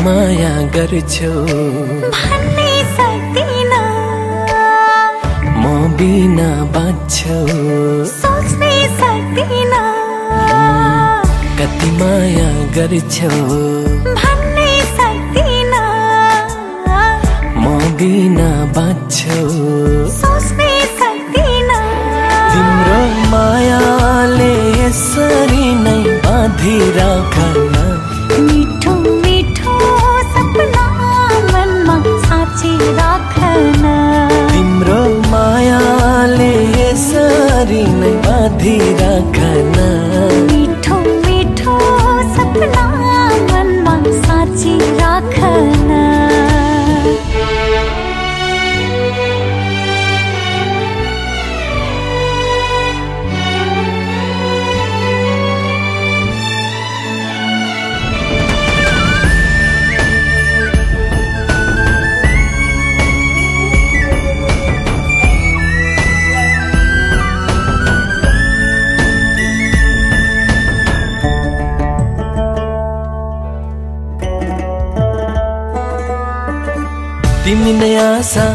माया गर्छौ भन्नै सक्दिन, म बिना बाँच्छौ सोच्नै सक्दिन, कति माया गर्छौ भन्नै सक्दिन, म बिना बाँच्छौ सोच्नै सक्दिन। तिम्रो मायाले यसरी नै बाँधिराखन, मिठो मिठो सपना मनमा साँची राखन। तिम्रो मायाले यसरी नै बाँधिराखन, मिठो मिठो सपना मनमा साँची राखन। तिमी नै आशा,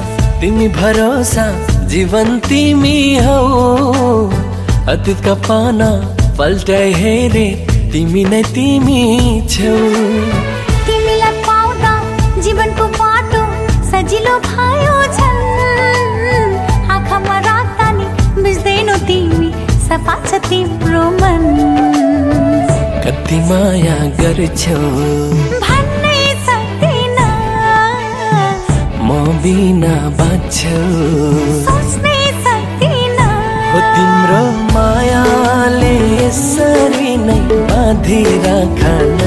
तिमी भरोसा, जीवन तिमी हौ। अतीतका पाना पल्टाइ हेरे, तिमी नै तिमी छौ। तिमीलाई पाउँदा जीवनको बाटो सजिलो भयो झन्। आँखामा राख्दा नि बुझ्दैनौ तिमी, सफा छ तिम्रो मन। कति माया गर्छौ भन्नै सक्दिन, म बिना बाँच्छौ सोच्नै सक्दिन। हो तिम्रो मायाले यसरी नै बाँधिराखन,